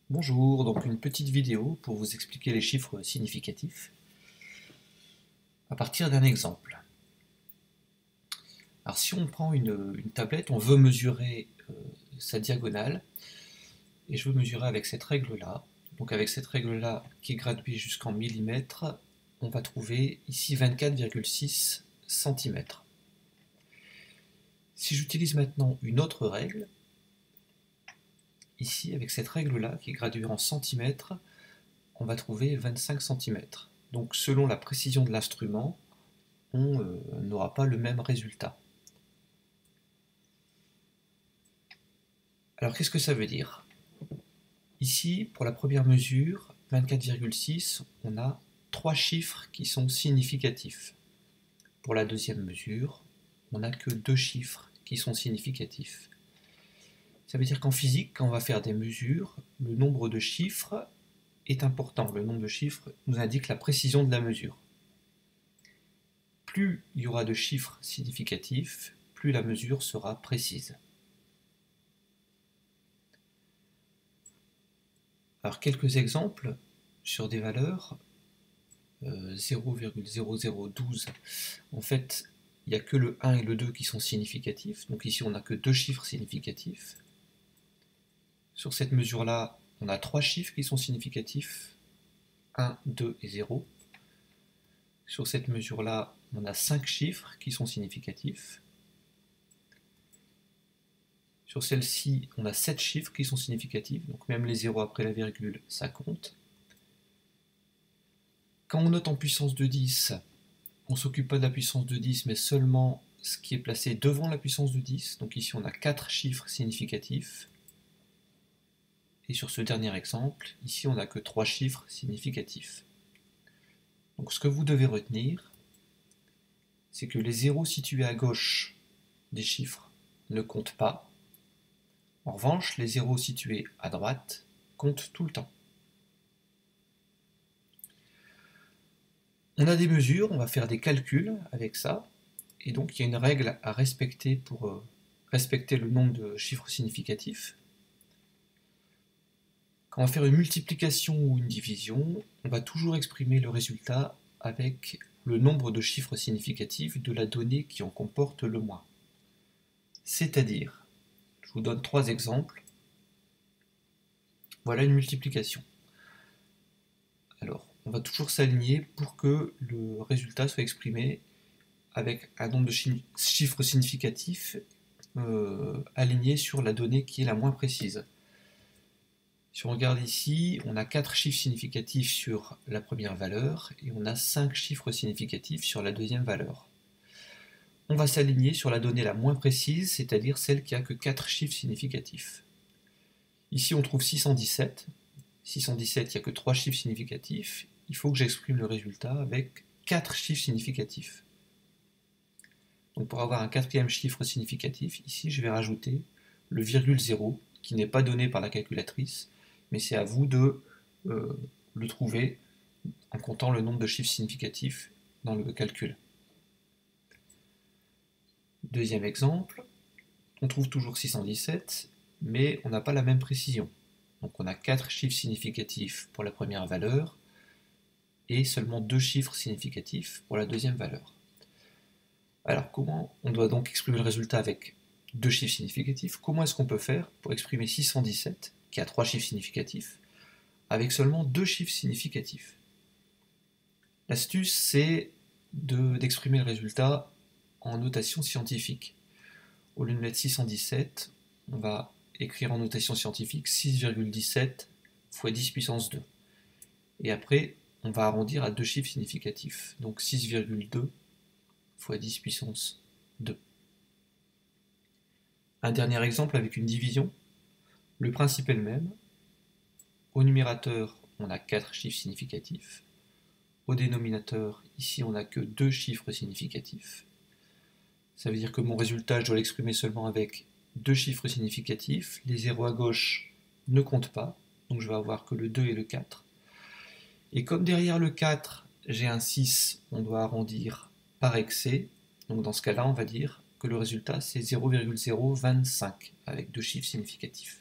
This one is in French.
Bonjour, donc une petite vidéo pour vous expliquer les chiffres significatifs à partir d'un exemple. Alors si on prend une tablette, on veut mesurer sa diagonale, et je veux mesurer avec cette règle-là. Donc avec cette règle-là qui est graduée jusqu'en millimètres, on va trouver ici 24,6 cm. Si j'utilise maintenant une autre règle, ici avec cette règle-là qui est graduée en centimètres, on va trouver 25 cm. Donc selon la précision de l'instrument, on n'aura pas le même résultat. Alors qu'est-ce que ça veut dire? Ici, pour la première mesure, 24,6, on a 3 chiffres qui sont significatifs. Pour la deuxième mesure, on n'a que 2 chiffres qui sont significatifs. Ça veut dire qu'en physique, quand on va faire des mesures, le nombre de chiffres est important. Le nombre de chiffres nous indique la précision de la mesure. Plus il y aura de chiffres significatifs, plus la mesure sera précise. Alors quelques exemples sur des valeurs. 0,0012, en fait il n'y a que le 1 et le 2 qui sont significatifs, donc ici on n'a que 2 chiffres significatifs. Sur cette mesure là on a 3 chiffres qui sont significatifs, 1, 2 et 0. Sur cette mesure là on a 5 chiffres qui sont significatifs. Sur celle-ci on a 7 chiffres qui sont significatifs, donc même les 0 après la virgule ça compte. Quand on note en puissance de 10, on ne s'occupe pas de la puissance de 10, mais seulement ce qui est placé devant la puissance de 10. Donc ici, on a 4 chiffres significatifs. Et sur ce dernier exemple, ici, on n'a que 3 chiffres significatifs. Donc ce que vous devez retenir, c'est que les zéros situés à gauche des chiffres ne comptent pas. En revanche, les zéros situés à droite comptent tout le temps. On a des mesures, on va faire des calculs avec ça, et donc il y a une règle à respecter pour respecter le nombre de chiffres significatifs. Quand on va faire une multiplication ou une division, on va toujours exprimer le résultat avec le nombre de chiffres significatifs de la donnée qui en comporte le moins. C'est-à-dire, je vous donne 3 exemples. Voilà une multiplication. Alors, on va toujours s'aligner pour que le résultat soit exprimé avec un nombre de chiffres significatifs alignés sur la donnée qui est la moins précise. Si on regarde ici, on a 4 chiffres significatifs sur la première valeur et on a 5 chiffres significatifs sur la deuxième valeur. On va s'aligner sur la donnée la moins précise, c'est-à-dire celle qui a que 4 chiffres significatifs. Ici, on trouve 617. 617, il n'y a que 3 chiffres significatifs. Il faut que j'exprime le résultat avec 4 chiffres significatifs. Donc pour avoir un quatrième chiffre significatif, ici je vais rajouter le virgule 0, qui n'est pas donné par la calculatrice, mais c'est à vous de le trouver en comptant le nombre de chiffres significatifs dans le calcul. Deuxième exemple, on trouve toujours 617, mais on n'a pas la même précision. Donc on a 4 chiffres significatifs pour la première valeur et seulement 2 chiffres significatifs pour la deuxième valeur. Alors comment on doit donc exprimer le résultat avec 2 chiffres significatifs? Comment est-ce qu'on peut faire pour exprimer 617, qui a 3 chiffres significatifs, avec seulement 2 chiffres significatifs? L'astuce, c'est d'exprimer le résultat en notation scientifique. Au lieu de mettre 617, on va écrire en notation scientifique 6,17 fois 10 puissance 2. Et après, on va arrondir à 2 chiffres significatifs, donc 6,2 fois 10 puissance 2. Un dernier exemple avec une division. Le principe est le même. Au numérateur, on a 4 chiffres significatifs. Au dénominateur, ici, on n'a que 2 chiffres significatifs. Ça veut dire que mon résultat, je dois l'exprimer seulement avec 2 chiffres significatifs. Les 0 à gauche ne comptent pas, donc je vais avoir que le 2 et le 4. Et comme derrière le 4, j'ai un 6, on doit arrondir par excès. Donc dans ce cas-là, on va dire que le résultat, c'est 0,025 avec 2 chiffres significatifs.